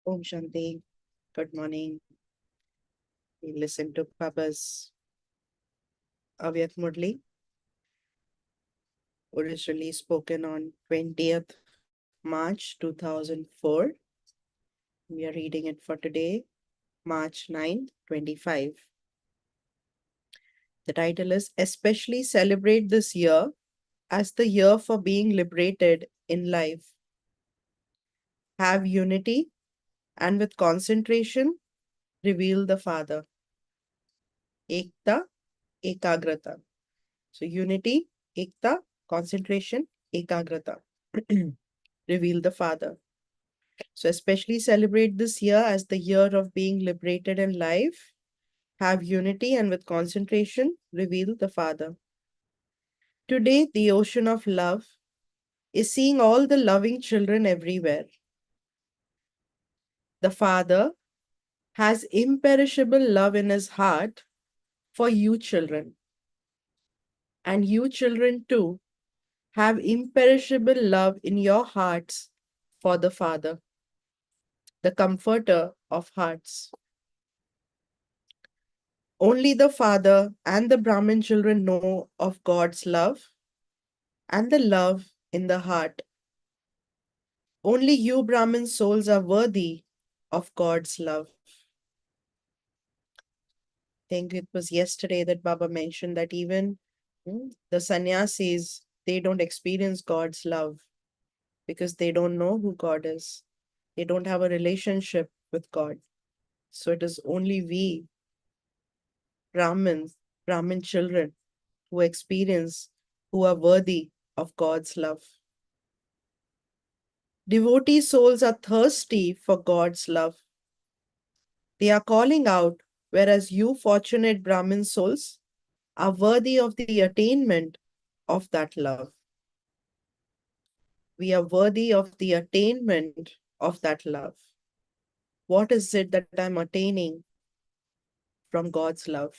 Om Shanti. Good morning. We listen to Papa's Avyakt Murli, originally spoken on 20th March 2004. We are reading it for today, March 9th, 25. The title is Especially Celebrate This Year as the Year for Being Liberated in Life. Have unity and with concentration, reveal the Father. Ekta, Ekagrata. So unity, Ekta, concentration, Ekagrata. Reveal the Father. So especially celebrate this year as the year of being liberated in life. Have unity and with concentration, reveal the Father. Today, the ocean of love is seeing all the loving children everywhere. The Father has imperishable love in his heart for you children. And you children too have imperishable love in your hearts for the Father, the comforter of hearts. Only the Father and the Brahmin children know of God's love and the love in the heart. Only you Brahmin souls are worthy of God's love. I think it was yesterday that Baba mentioned that even the sannyasis, they don't experience God's love because they don't know who God is. They don't have a relationship with God. So it is only we Brahmins, Brahmin children who experience, who are worthy of God's love. Devotee souls are thirsty for God's love. They are calling out, whereas you fortunate Brahmin souls are worthy of the attainment of that love. We are worthy of the attainment of that love. What is it that I'm attaining from God's love?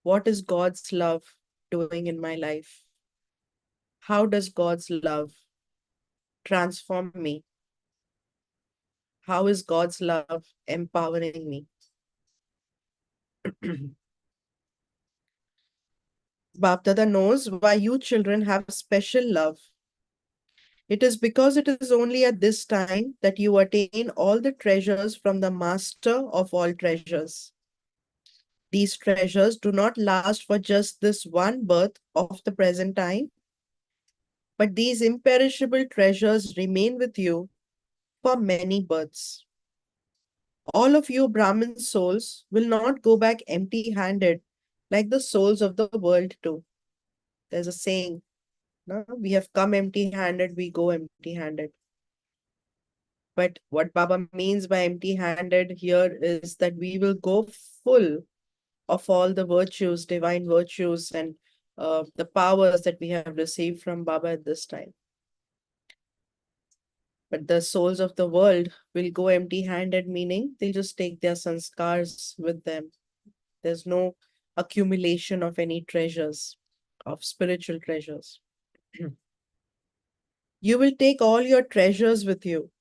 What is God's love doing in my life? How does God's love transform me? How is God's love empowering me? Bapdada knows why you children have special love. It is because it is only at this time that you attain all the treasures from the Master of all treasures. These treasures do not last for just this one birth of the present time, but these imperishable treasures remain with you for many births. All of you Brahmin souls will not go back empty-handed like the souls of the world do. There's a saying, no? We have come empty-handed, we go empty-handed. But what Baba means by empty-handed here is that we will go full of all the virtues, divine virtues, and the powers that we have received from Baba at this time. But the souls of the world will go empty-handed, meaning they'll just take their sanskars with them. There's no accumulation of any treasures, of spiritual treasures. You will take all your treasures with you.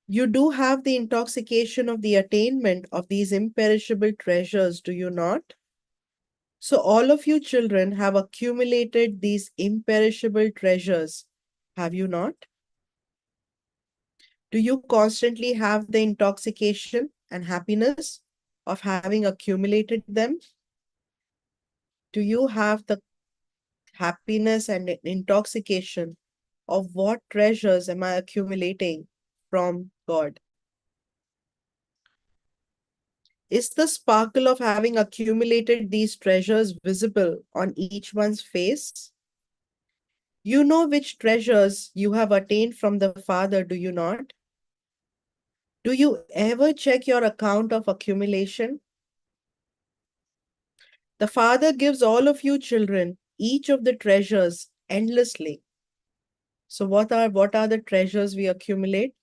You do have the intoxication of the attainment of these imperishable treasures, do you not? So all of you children have accumulated these imperishable treasures, have you not? Do you constantly have the intoxication and happiness of having accumulated them? Do you have the happiness and intoxication of what treasures am I accumulating from God? Is the sparkle of having accumulated these treasures visible on each one's face? You know which treasures you have attained from the Father, do you not? Do you ever check your account of accumulation? The Father gives all of you children each of the treasures endlessly. So what are the treasures we accumulate?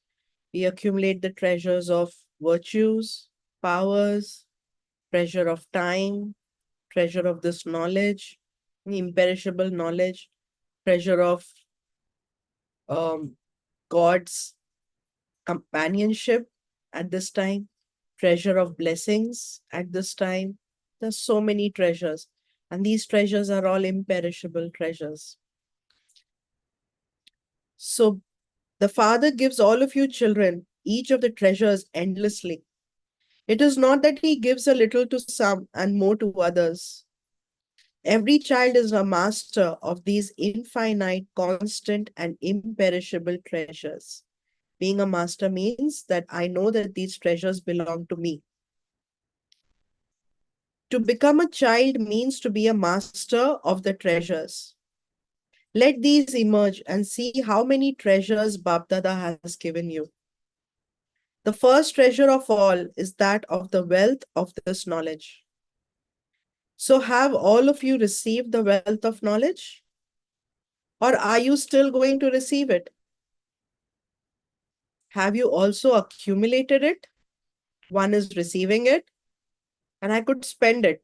We accumulate the treasures of virtues, powers, treasure of time, treasure of this knowledge, imperishable knowledge, treasure of God's companionship at this time, treasure of blessings at this time. There's so many treasures, and these treasures are all imperishable treasures. So the Father gives all of you children each of the treasures endlessly. It is not that He gives a little to some and more to others. Every child is a master of these infinite, constant, and imperishable treasures. Being a master means that I know that these treasures belong to me. To become a child means to be a master of the treasures. Let these emerge and see how many treasures Bapdada has given you. The first treasure of all is that of the wealth of this knowledge. So, have all of you received the wealth of knowledge? Or are you still going to receive it? Have you also accumulated it? One is receiving it, and I could spend it,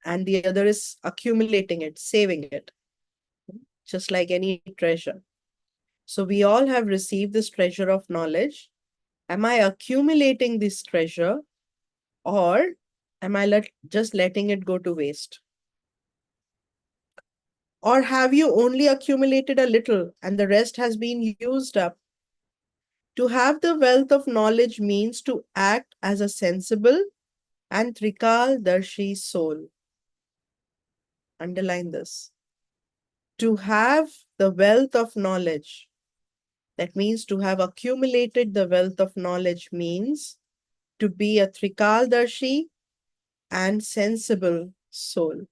and the other is accumulating it, saving it, just like any treasure. So, we all have received this treasure of knowledge. Am I accumulating this treasure, or am I just letting it go to waste? Or have you only accumulated a little and the rest has been used up? To have the wealth of knowledge means to act as a sensible and Trikal-darshi soul. Underline this. To have the wealth of knowledge, that means to have accumulated the wealth of knowledge, means to be a Trikal-darshi and sensible soul.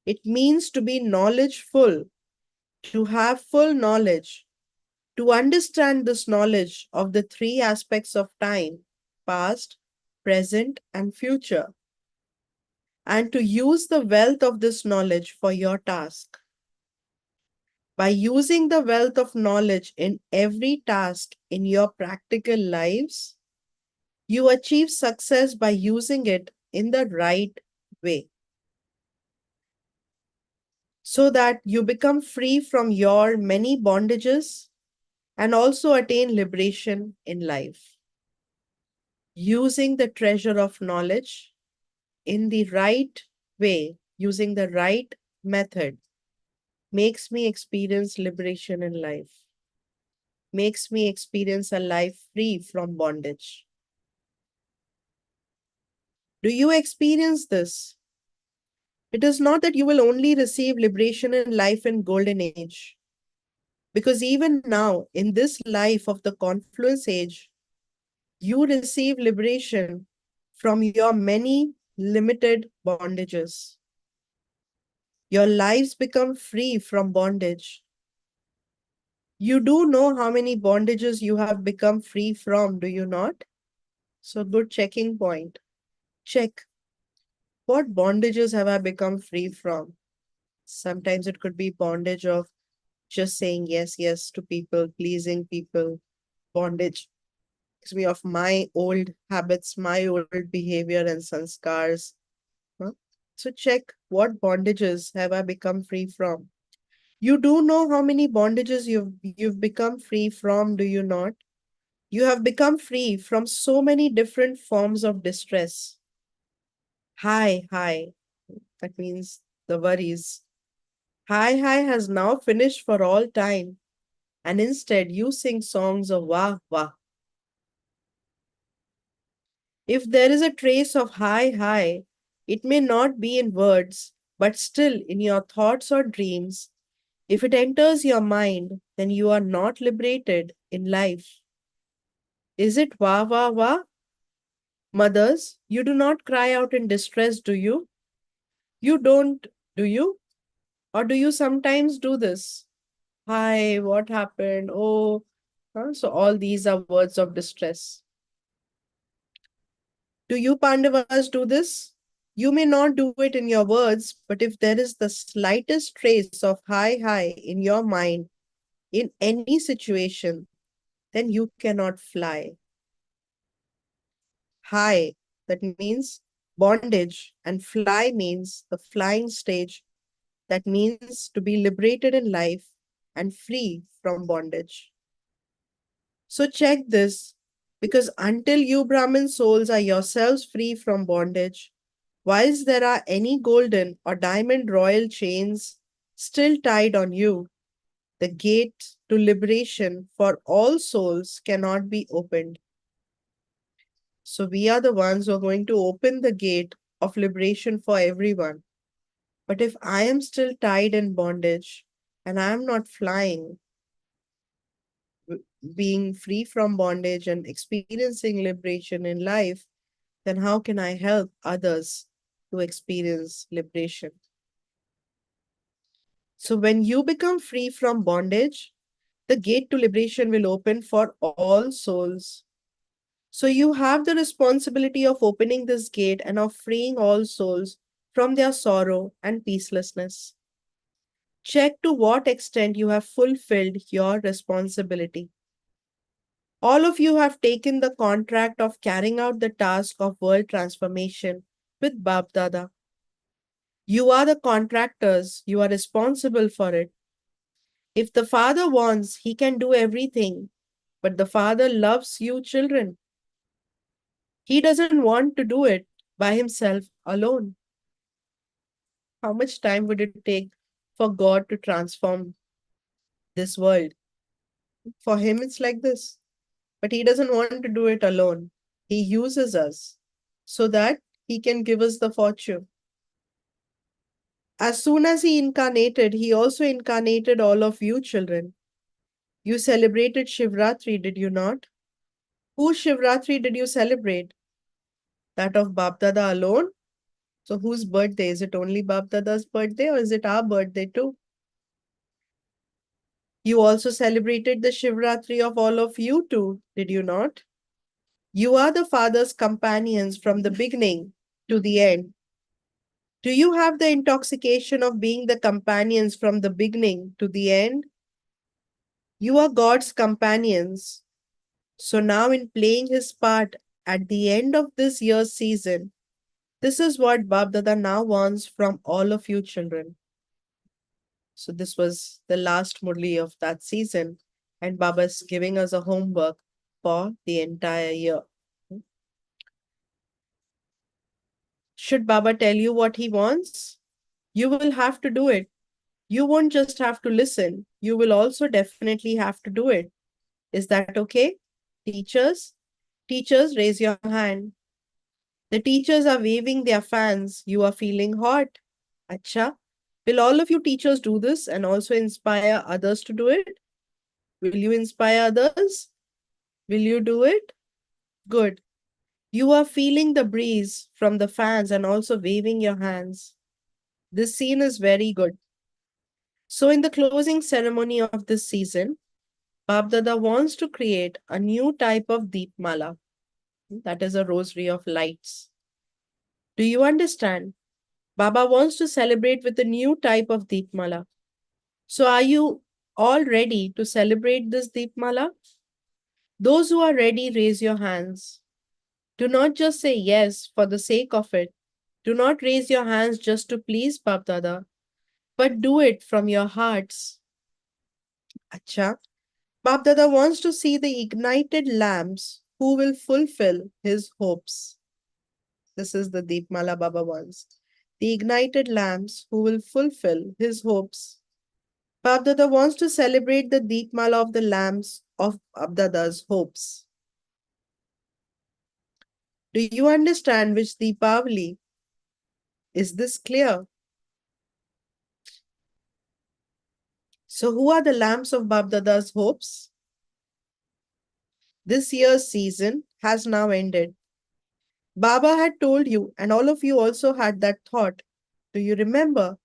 It means to be knowledgeful, to have full knowledge, to understand this knowledge of the three aspects of time, past, present, and future, and to use the wealth of this knowledge for your task. By using the wealth of knowledge in every task in your practical lives, you achieve success by using it in the right way, so that you become free from your many bondages and also attain liberation in life. Using the treasure of knowledge in the right way, using the right method, makes me experience liberation in life, makes me experience a life free from bondage. Do you experience this? It is not that you will only receive liberation in life in golden age, because even now, in this life of the confluence age, you receive liberation from your many limited bondages. Your lives become free from bondage. You do know how many bondages you have become free from, do you not? So, good checking point. Check. What bondages have I become free from? Sometimes it could be bondage of just saying yes, yes to people, pleasing people, bondage me of my old habits, my old behavior and sanskars. Huh? So check what bondages have I become free from. You do know how many bondages you've become free from, do you not? You have become free from so many different forms of distress. Hi, that means the worries. Hi has now finished for all time, and instead you sing songs of wah wah. If there is a trace of hi, it may not be in words, but still in your thoughts or dreams. If it enters your mind, then you are not liberated in life. Is it wah? Mothers, you do not cry out in distress, do you? You don't, do you? Or do you sometimes do this? Hi, what happened? Oh, so all these are words of distress. Do you Pandavas do this? You may not do it in your words, but if there is the slightest trace of hi in your mind in any situation, then you cannot fly. Hi, that means bondage, and fly means the flying stage. That means to be liberated in life and free from bondage. So check this, because until you Brahmin souls are yourselves free from bondage, whilst there are any golden or diamond royal chains still tied on you, the gate to liberation for all souls cannot be opened. So we are the ones who are going to open the gate of liberation for everyone. But if I am still tied in bondage and I am not flying, being free from bondage and experiencing liberation in life, then how can I help others to experience liberation? So when you become free from bondage, the gate to liberation will open for all souls. So you have the responsibility of opening this gate and of freeing all souls from their sorrow and peacelessness. Check to what extent you have fulfilled your responsibility. All of you have taken the contract of carrying out the task of world transformation with Bab Dada. You are the contractors, you are responsible for it. If the Father wants, he can do everything, but the Father loves you, children. He doesn't want to do it by himself alone. How much time would it take for God to transform this world? For him, it's like this. But he doesn't want to do it alone. He uses us so that he can give us the fortune. As soon as he incarnated, he also incarnated all of you children. You celebrated Shivratri, did you not? Whose Shivratri did you celebrate? That of Bapdada alone? So whose birthday? Is it only Bapdada's birthday or is it our birthday too? You also celebrated the Shivratri of all of you too, did you not? You are the Father's companions from the beginning to the end. Do you have the intoxication of being the companions from the beginning to the end? You are God's companions. So now, in playing his part at the end of this year's season, this is what Bab Dada now wants from all of you children. So this was the last Murli of that season, and Baba is giving us a homework for the entire year. Should Baba tell you what he wants? You will have to do it. You won't just have to listen, you will also definitely have to do it. Is that okay? Teachers? Teachers, raise your hand. The teachers are waving their fans. You are feeling hot. Acha. Will all of you teachers do this and also inspire others to do it? Will you inspire others? Will you do it? Good. You are feeling the breeze from the fans and also waving your hands. This scene is very good. So, in the closing ceremony of this season, Babdada wants to create a new type of Deepmala, that is a rosary of lights. Do you understand? Baba wants to celebrate with a new type of Deepmala. So, are you all ready to celebrate this Deepmala? Those who are ready, raise your hands. Do not just say yes for the sake of it. Do not raise your hands just to please Babdada, but do it from your hearts. Acha. Babdada wants to see the ignited lamps who will fulfill his hopes. This is the Deepmala Baba wants. The ignited lamps who will fulfill his hopes. Babdada wants to celebrate the Deepmala of the lamps of Babdada's hopes. Do you understand which Deepavali? Is this clear? So, who are the lamps of Babdada's hopes? This year's season has now ended. Baba had told you, and all of you also had that thought. Do you remember?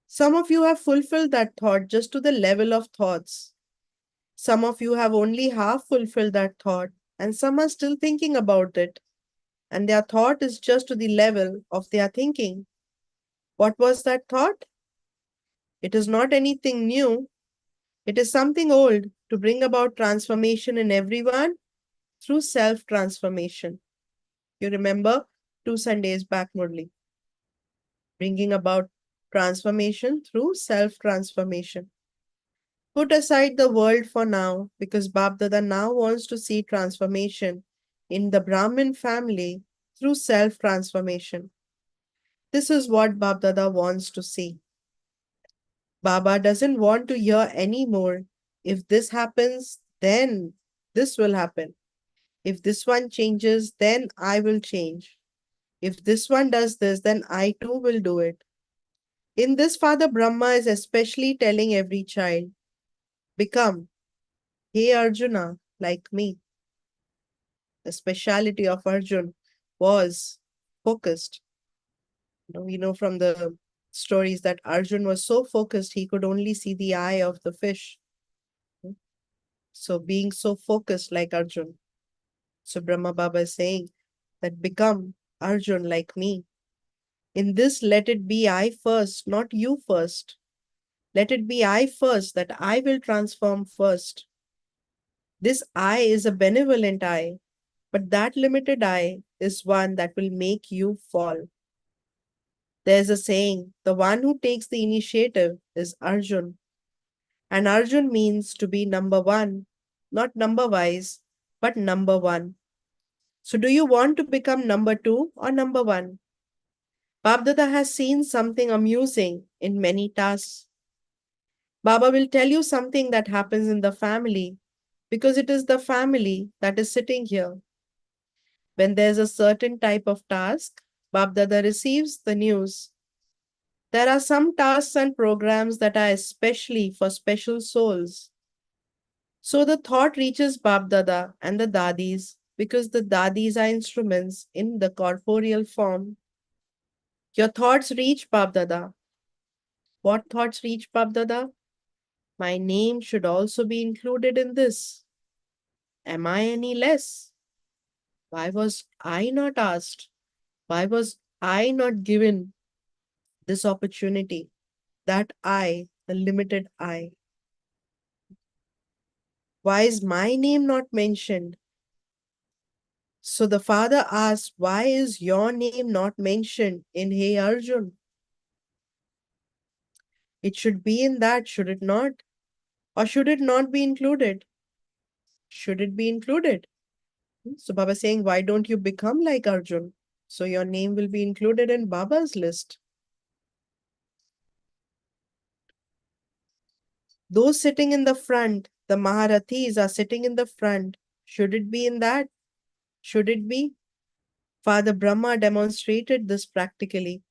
Some of you have fulfilled that thought just to the level of thoughts. Some of you have only half fulfilled that thought, and some are still thinking about it. And their thought is just to the level of their thinking. What was that thought? It is not anything new. It is something old to bring about transformation in everyone through self transformation. You remember 2 Sundays back, Murli, bringing about transformation through self transformation. Put aside the world for now because Babdada now wants to see transformation in the Brahmin family through self transformation. This is what Babdada wants to see. Baba doesn't want to hear any more. If this happens, then this will happen. If this one changes, then I will change. If this one does this, then I too will do it. In this, Father Brahma is especially telling every child, become, hey Arjuna, like me. The speciality of Arjun was focused. We know from the stories that Arjun was so focused he could only see the eye of the fish. So being so focused like Arjun. So Brahma Baba is saying that become Arjun like me. In this, let it be I first, not you first. Let it be I first, that I will transform first. This I is a benevolent I, but that limited I is one that will make you fall. There's a saying, the one who takes the initiative is Arjun. And Arjun means to be number one, not number wise, but number one. So, do you want to become number two or number one? Babdada has seen something amusing in many tasks. Baba will tell you something that happens in the family because it is the family that is sitting here. When there's a certain type of task, Babdada receives the news. There are some tasks and programs that are especially for special souls. So the thought reaches Babdada and the Dadis because the Dadis are instruments in the corporeal form. Your thoughts reach Babdada. What thoughts reach Babdada? My name should also be included in this. Am I any less? Why was I not asked? Why was I not given this opportunity? That I, the limited I. Why is my name not mentioned? So the father asks, why is your name not mentioned in Hey Arjun? It should be in that, should it not? Or should it not be included? Should it be included? So Baba saying, why don't you become like Arjun? So your name will be included in Baba's list. Those sitting in the front, the Maharathis are sitting in the front. Should it be in that? Should it be? Father Brahma demonstrated this practically.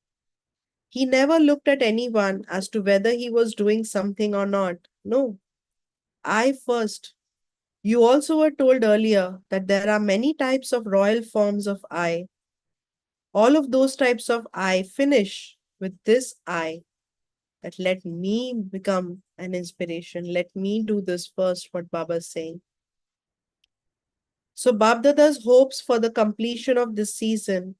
He never looked at anyone as to whether he was doing something or not. No, I first. You also were told earlier that there are many types of royal forms of I. All of those types of I finish with this I, that let me become an inspiration. Let me do this first, what Baba is saying. So Babdada's hopes for the completion of this season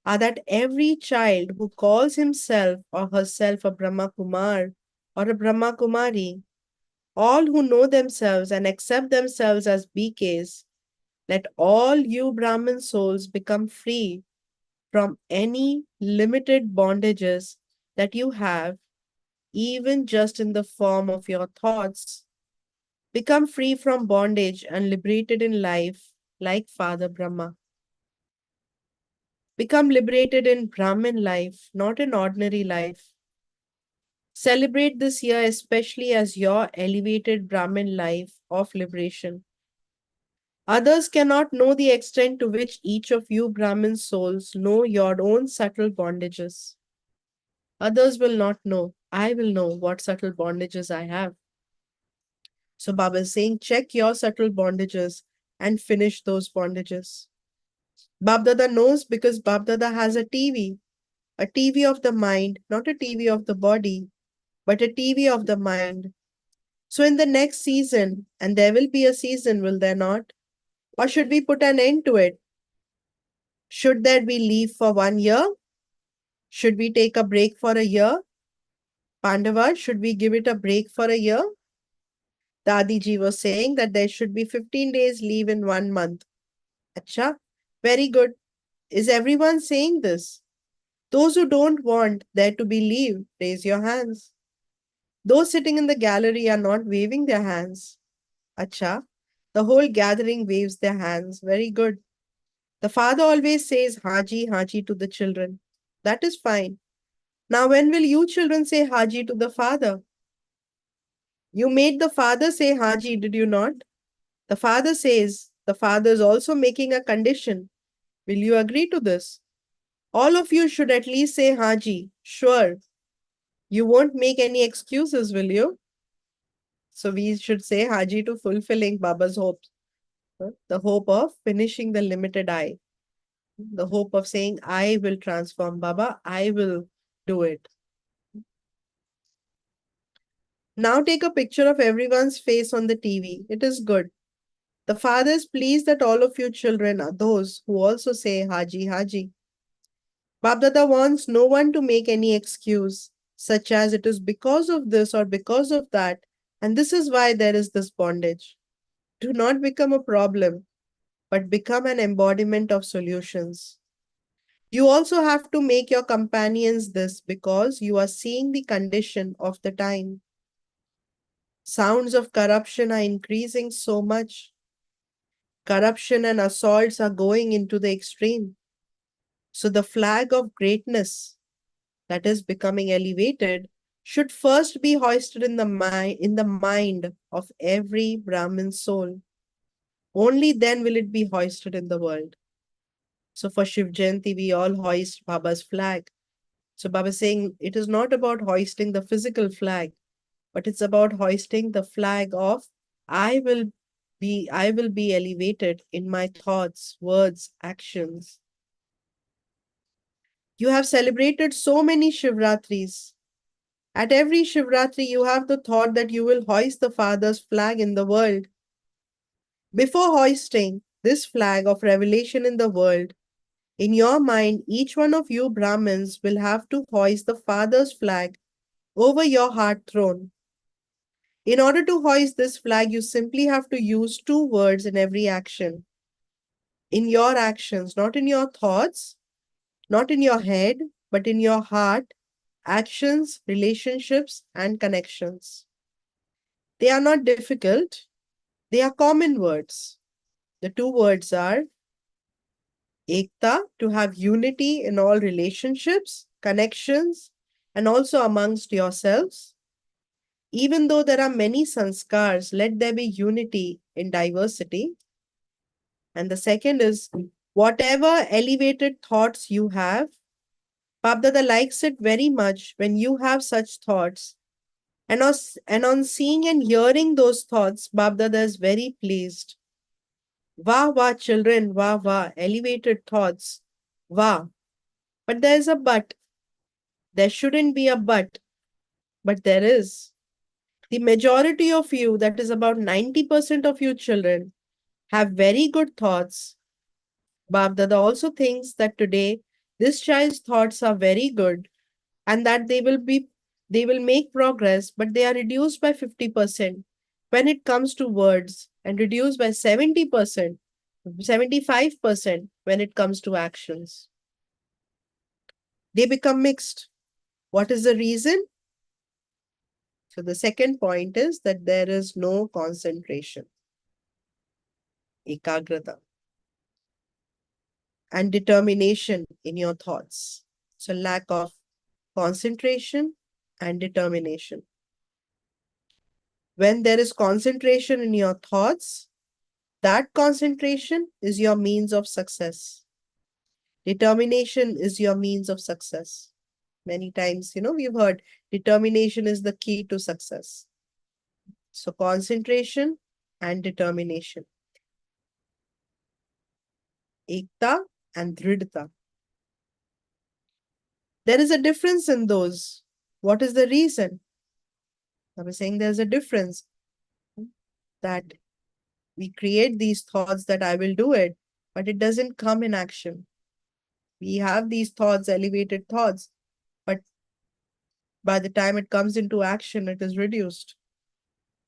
are that every child who calls himself or herself a BrahmaKumar or a BrahmaKumari, all who know themselves and accept themselves as BKs, let all you Brahmin souls become free from any limited bondages that you have, even just in the form of your thoughts. Become free from bondage and liberated in life like Father Brahma. Become liberated in Brahmin life, not in ordinary life. Celebrate this year especially as your elevated Brahmin life of liberation. Others cannot know the extent to which each of you Brahmin souls know your own subtle bondages. Others will not know. I will know what subtle bondages I have. So Baba is saying, check your subtle bondages and finish those bondages. Babdada knows because Babdada has a TV of the mind, not a TV of the body, but a TV of the mind. So in the next season, and there will be a season, will there not? Or should we put an end to it? Should there be leave for 1 year? Should we take a break for a year? Pandava, should we give it a break for a year? Dadiji was saying that there should be 15 days leave in 1 month. Acha, very good. Is everyone saying this? Those who don't want there to be leave, raise your hands. Those sitting in the gallery are not waving their hands. Acha, the whole gathering waves their hands. Very good. The father always says Haji, Haji to the children. That is fine. Now, when will you children say Haji to the father? You made the father say Haji, did you not? The father says, the father is also making a condition. Will you agree to this? All of you should at least say Haji. Sure. You won't make any excuses, will you? So we should say Haji to fulfilling Baba's hopes. The hope of finishing the limited I. The hope of saying, I will transform Baba. I will do it. Now take a picture of everyone's face on the TV. It is good. The father is pleased that all of you children are those who also say Haji Haji. Babdada wants no one to make any excuse, such as it is because of this or because of that, and this is why there is this bondage. Do not become a problem, but become an embodiment of solutions. You also have to make your companions this because you are seeing the condition of the time. Sounds of corruption are increasing so much. Corruption and assaults are going into the extreme. So the flag of greatness that is becoming elevated should first be hoisted in the mind of every Brahmin soul. Only then will it be hoisted in the world. So for Shiv Jayanti, we all hoist Baba's flag. So Baba is saying it is not about hoisting the physical flag, but it's about hoisting the flag of I will I will be elevated in my thoughts, words, actions. You have celebrated so many Shivratris. At every Shivratri, you have the thought that you will hoist the Father's flag in the world. Before hoisting this flag of revelation in the world, in your mind, each one of you Brahmins will have to hoist the Father's flag over your heart throne. In order to hoist this flag, you simply have to use two words in every action. In your actions, not in your thoughts, not in your head, but in your heart, actions, relationships, and connections. They are not difficult, they are common words. The two words are Ekta, to have unity in all relationships, connections, and also amongst yourselves. Even though there are many sanskars, let there be unity in diversity. And the second is whatever elevated thoughts you have, Babdada likes it very much when you have such thoughts. And on seeing and hearing those thoughts, Babdada is very pleased. Wah, wah, children, wah, wah, elevated thoughts, wah. But there's a but. There shouldn't be a but there is. The majority of you, that is about 90% of you children, have very good thoughts. Babdada also thinks that today this child's thoughts are very good and that they will make progress, but they are reduced by 50% when it comes to words and reduced by 70%, 75% when it comes to actions. They become mixed. What is the reason? So the second point is that there is no concentration, ekagrata, and determination in your thoughts. So lack of concentration and determination. When there is concentration in your thoughts, that concentration is your means of success. Determination is your means of success. Many times, we've heard determination is the key to success. So concentration and determination. Ekta and dridta. There is a difference in those. What is the reason? I was saying there's a difference that we create these thoughts that I will do it, but it doesn't come in action. We have these thoughts, elevated thoughts, but by the time it comes into action, it is reduced.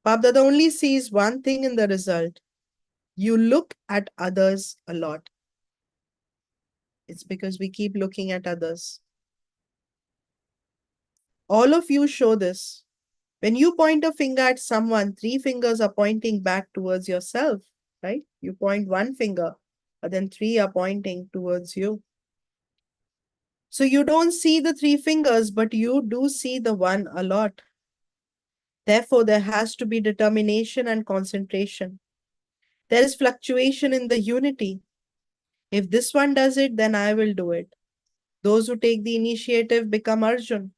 Babdada only sees one thing in the result. You look at others a lot. It's because we keep looking at others. All of you show this. When you point a finger at someone, three fingers are pointing back towards yourself, right? You point one finger, but then three are pointing towards you. So you don't see the three fingers, but you do see the one a lot. Therefore, there has to be determination and concentration. There is fluctuation in the unity. If this one does it, then I will do it. Those who take the initiative become Arjun.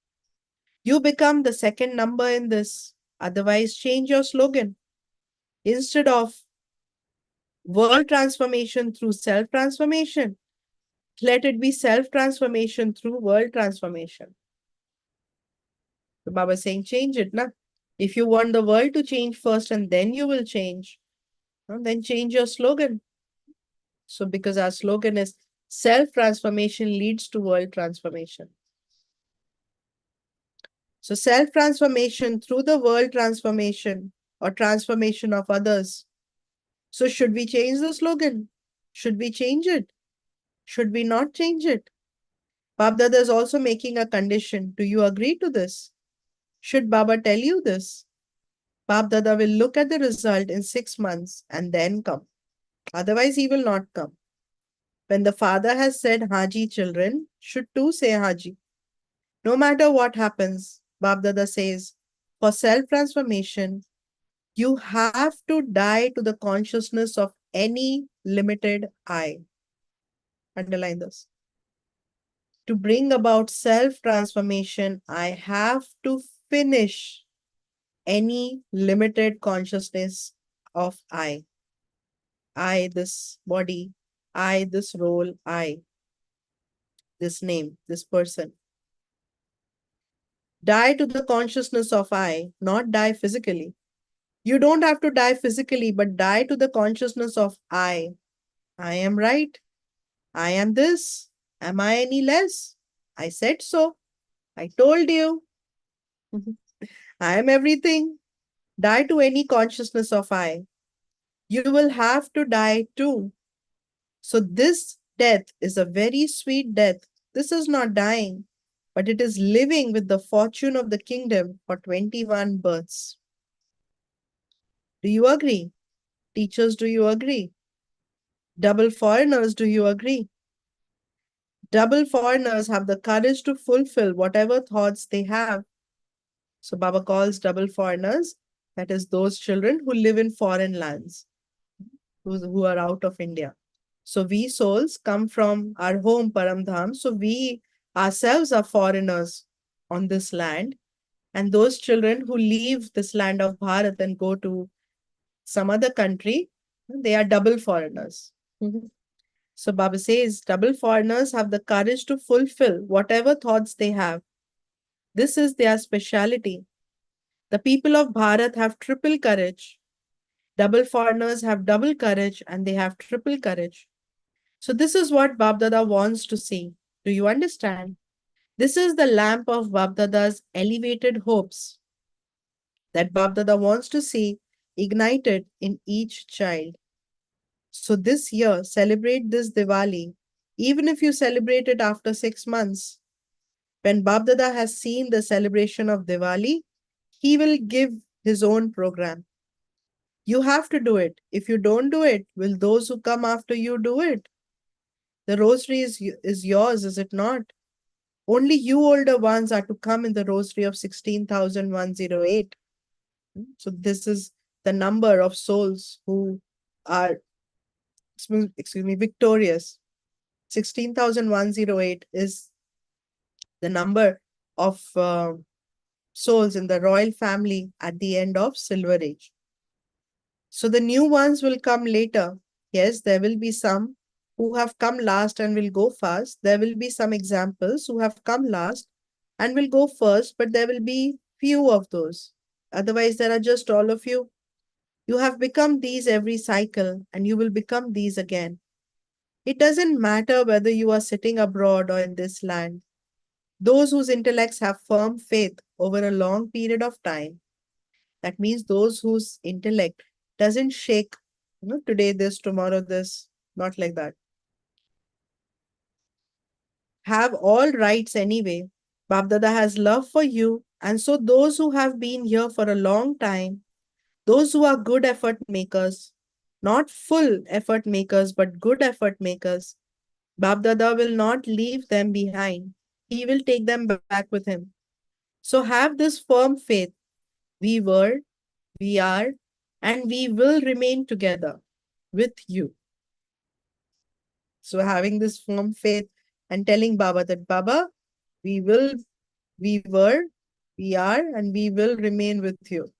You become the second number in this. Otherwise, change your slogan. Instead of world transformation through self transformation, let it be self transformation through world transformation. So Baba is saying, change it, na? If you want the world to change first and then you will change, then change your slogan. So, because our slogan is self transformation leads to world transformation. So, self transformation through the world transformation or transformation of others. So, should we change the slogan? Should we change it? Should we not change it? Babdada is also making a condition. Do you agree to this? Should Baba tell you this? Babdada will look at the result in 6 months and then come. Otherwise, he will not come. When the father has said Haji, children should too say Haji. No matter what happens, Babdada says, for self transformation, you have to die to the consciousness of any limited I. Underline this. To bring about self transformation, I have to finish any limited consciousness of I. I, this body, I, this role, I, this name, this person. Die to the consciousness of I, not die physically. You don't have to die physically, but die to the consciousness of I. I am right. I am this. Am I any less? I said so. I told you. I am everything. Die to any consciousness of I. You will have to die too. So, this death is a very sweet death. This is not dying, but it is living with the fortune of the kingdom for 21 births. Do you agree? Teachers, do you agree? Double foreigners, do you agree? Double foreigners have the courage to fulfill whatever thoughts they have. So Baba calls double foreigners, that is those children who live in foreign lands, who are out of India. So we souls come from our home, Paramdham. So we ourselves are foreigners on this land. And those children who leave this land of Bharat and go to some other country, they are double foreigners. So Baba says double foreigners have the courage to fulfill whatever thoughts they have. This is their speciality. The people of Bharat have triple courage. Double foreigners have double courage and they have triple courage. So this is what Babdada wants to see. Do you understand? This is the lamp of Babdada's elevated hopes that Babdada wants to see ignited in each child. So this year, celebrate this Diwali, even if you celebrate it after 6 months. When Babdada has seen the celebration of Diwali, he will give his own program. You have to do it. If you don't do it, will those who come after you do it? The rosary is yours, is it not? Only you older ones are to come in the rosary of 16,108. So this is the number of souls who are, excuse me, victorious. 16,108 is the number of souls in the royal family at the end of Silver Age. So the new ones will come later. Yes, there will be some who have come last and will go fast. There will be some examples who have come last and will go first, but there will be few of those. Otherwise, there are just all of you. You have become these every cycle and you will become these again. It doesn't matter whether you are sitting abroad or in this land. Those whose intellects have firm faith over a long period of time, that means those whose intellect doesn't shake, today this, tomorrow this, not like that. Have all rights anyway. Babdada has love for you And so those who have been here for a long time, those who are good effort makers, not full effort makers, but good effort makers, Babdada will not leave them behind. He will take them back with him. So have this firm faith. We were, we are, and we will remain together with you. So having this firm faith and telling Baba that Baba, we will, we were, we are, and we will remain with you.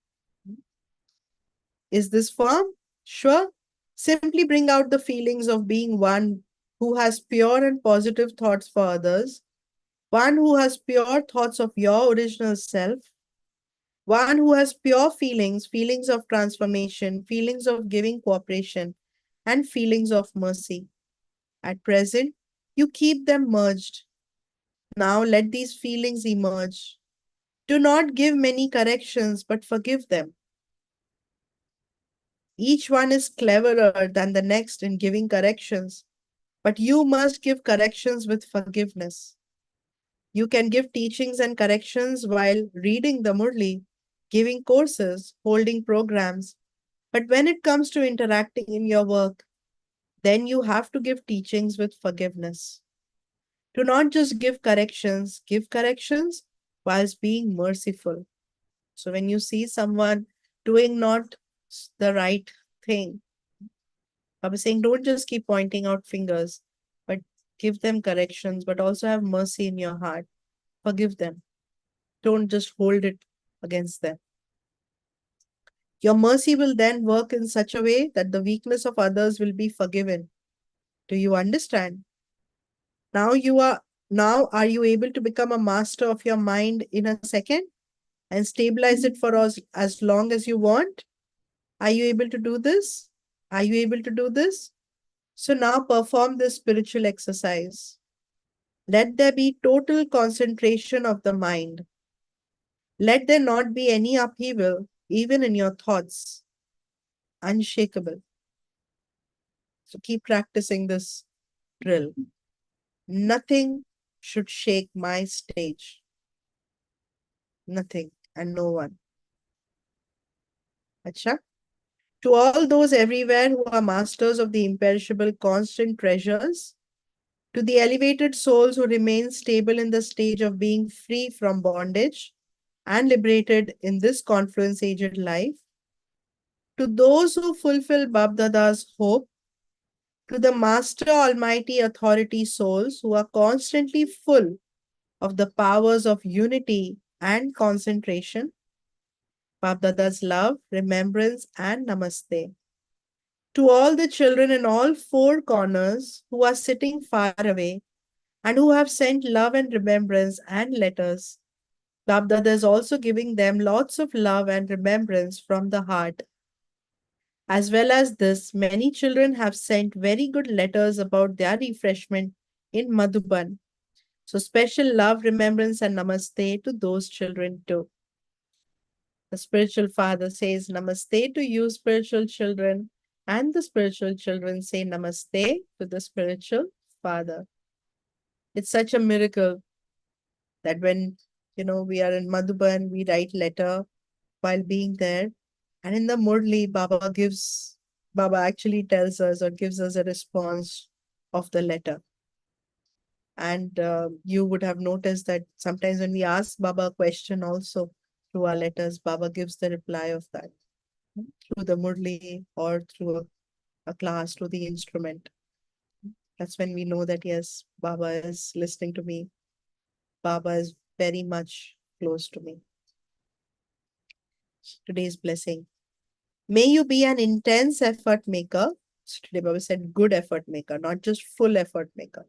Is this firm? Sure. Simply bring out the feelings of being one who has pure and positive thoughts for others, one who has pure thoughts of your original self, one who has pure feelings, feelings of transformation, feelings of giving cooperation, and feelings of mercy. At present, you keep them merged. Now let these feelings emerge. Do not give many corrections, but forgive them. Each one is cleverer than the next in giving corrections, but you must give corrections with forgiveness. You can give teachings and corrections while reading the Murli, giving courses, holding programs. But when it comes to interacting in your work, then you have to give teachings with forgiveness. Do not just give corrections whilst being merciful. So when you see someone doing not the right thing, I was saying don't just keep pointing out fingers, but give them corrections, but also have mercy in your heart. Forgive them. Don't just hold it against them. Your mercy will then work in such a way that the weakness of others will be forgiven. Do you understand? Now you are now are you able to become a master of your mind in a second and stabilize it for us as long as you want? Are you able to do this? Are you able to do this? So now perform this spiritual exercise. Let there be total concentration of the mind. Let there not be any upheaval, even in your thoughts. Unshakable. So keep practicing this drill. Nothing should shake my stage. Nothing and no one. Acha? To all those everywhere who are masters of the imperishable constant treasures, to the elevated souls who remain stable in the stage of being free from bondage and liberated in this confluence aged life, to those who fulfill Babdada's hope, to the Master Almighty Authority souls who are constantly full of the powers of unity and concentration, Babdada's love, remembrance, and namaste. To all the children in all four corners who are sitting far away and who have sent love and remembrance and letters, Babdada is also giving them lots of love and remembrance from the heart. As well as this, many children have sent very good letters about their refreshment in Madhuban. So special love, remembrance, and namaste to those children too. The spiritual father says namaste to you, spiritual children, and the spiritual children say namaste to the spiritual father. It's such a miracle that when we are in Madhuban, we write letter while being there. And in the Murli, Baba actually tells us or gives us a response of the letter. And you would have noticed that sometimes when we ask Baba a question also through our letters, Baba gives the reply of that through the Murli or through a class, through the instrument. That's when we know that yes, Baba is listening to me. Baba is very much close to me. Today's blessing. May you be an intense effort maker. So today Baba said good effort maker, not just full effort maker.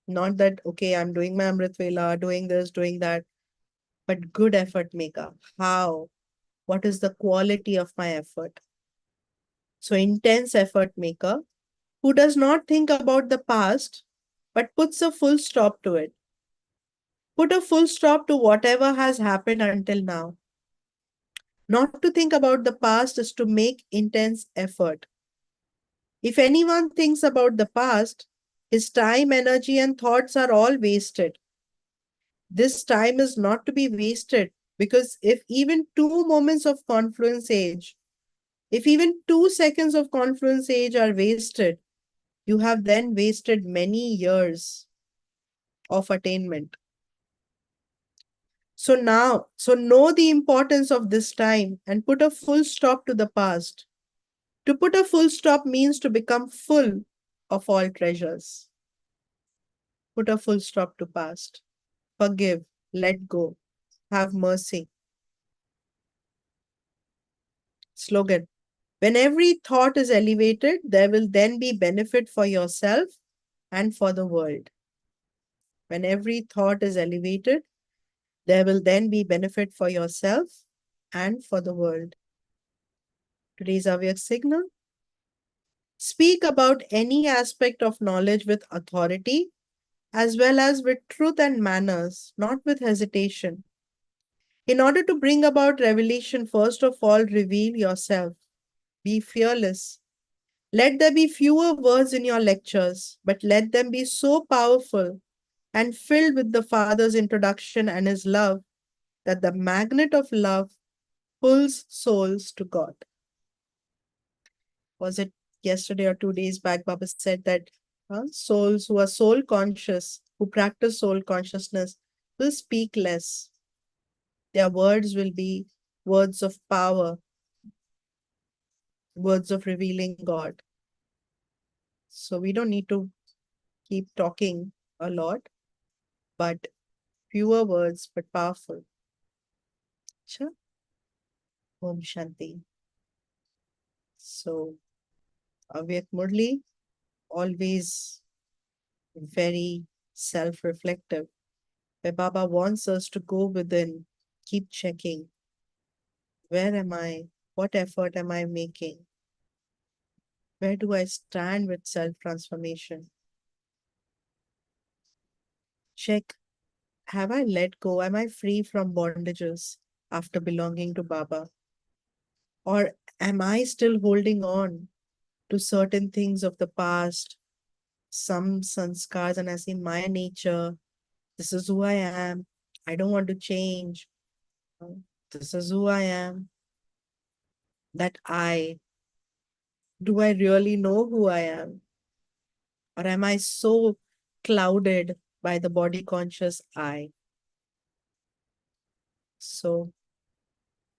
Not that, okay, I'm doing my Amrit Vela, doing this, doing that, but good effort maker. How? What is the quality of my effort? So intense effort maker who does not think about the past, but puts a full stop to it. Put a full stop to whatever has happened until now. Not to think about the past is to make intense effort. If anyone thinks about the past, his time, energy, and thoughts are all wasted. This time is not to be wasted, because if even 2 moments of confluence age, if even 2 seconds of confluence age are wasted, you have then wasted many years of attainment. So know the importance of this time and put a full stop to the past. To put a full stop means to become full of all treasures. Put a full stop to past. Forgive, let go, have mercy. Slogan. When every thought is elevated, there will then be benefit for yourself and for the world. When every thought is elevated, there will then be benefit for yourself and for the world. Today's Avyakt signal. Speak about any aspect of knowledge with authority as well as with truth and manners, not with hesitation. In order to bring about revelation, first of all, reveal yourself. Be fearless. Let there be fewer words in your lectures, but let them be so powerful and filled with the Father's introduction and His love that the magnet of love pulls souls to God. Was it yesterday or 2 days back? Baba said that souls who are soul conscious, who practice soul consciousness, will speak less. Their words will be words of power, words of revealing God. So we don't need to keep talking a lot, but fewer words, but powerful. Sure. Om Shanti. So, Avyakt Murli, always very self reflective, where Baba wants us to go within, keep checking. Where am I? What effort am I making? Where do I stand with self transformation? Check. Have I let go? Am I free from bondages after belonging to Baba? Or am I still holding on to certain things of the past, some sanskars, and I see my nature? This is who I am. I don't want to change. This is who I am. That do I really know who I am? Or am I so clouded by the body conscious I? So,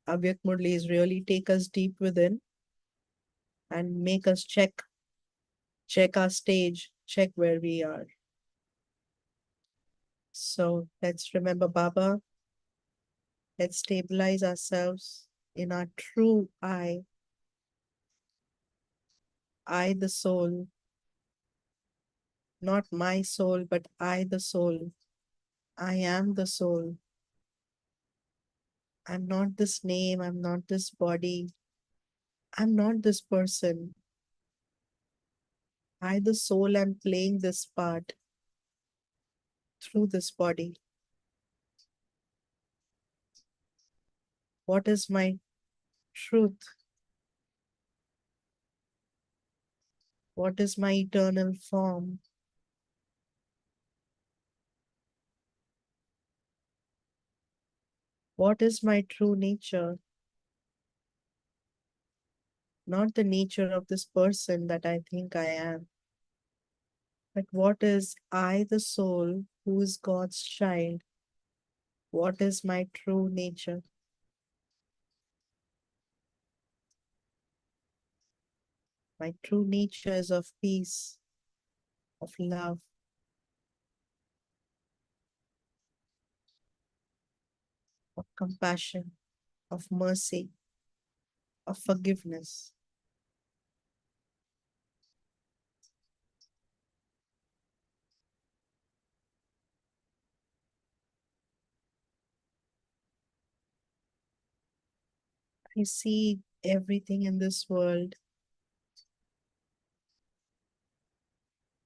Avyakt Murli is really take us deep within and make us check our stage, check where we are. So, let's remember Baba. Let's stabilize ourselves in our true I the soul, not my soul, but I the soul. I am the soul. I'm not this name, I'm not this body, I'm not this person. I, the soul, am playing this part through this body. What is my truth? What is my eternal form? What is my true nature? Not the nature of this person that I think I am, but what is I, the soul, who is God's child? What is my true nature? My true nature is of peace, of love, of compassion, of mercy, of forgiveness. I see everything in this world,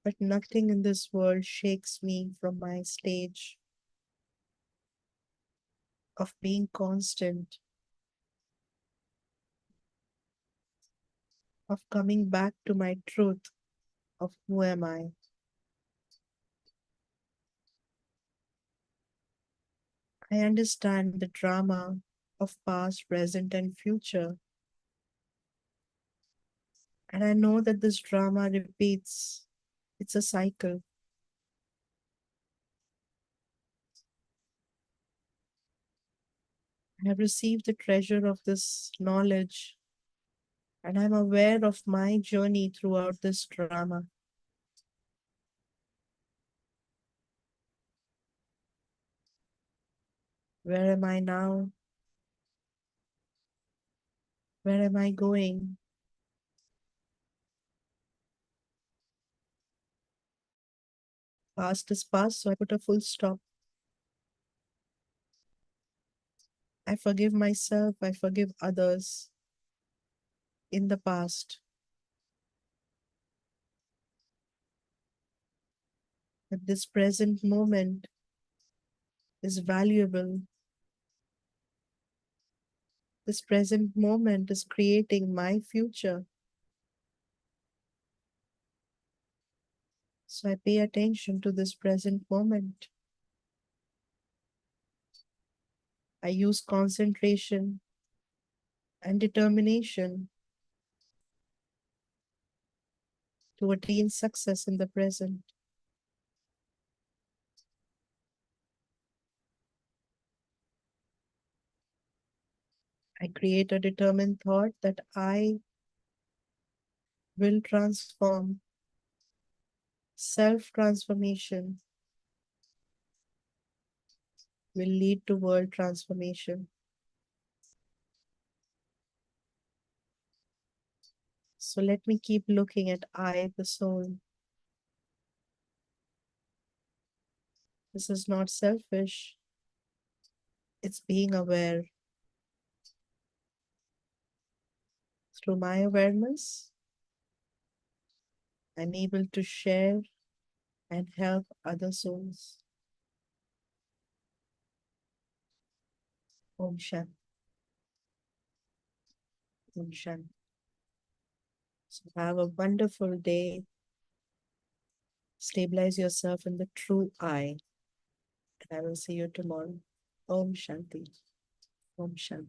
but nothing in this world shakes me from my stage of being constant, of coming back to my truth of who am I. I understand the drama of past, present, and future. And I know that this drama repeats. It's a cycle. I have received the treasure of this knowledge, and I'm aware of my journey throughout this drama. Where am I now? Where am I going? Past is past, so I put a full stop. I forgive myself, I forgive others in the past. But this present moment is valuable. This present moment is creating my future. So I pay attention to this present moment. I use concentration and determination to attain success in the present. I create a determined thought that I will transform. Self transformation will lead to world transformation. So let me keep looking at I, the soul. This is not selfish, it's being aware. Through my awareness, I'm able to share and help other souls. Om Shanti. Om Shanti. So have a wonderful day. Stabilize yourself in the true I. And I will see you tomorrow. Om Shanti. Om Shanti.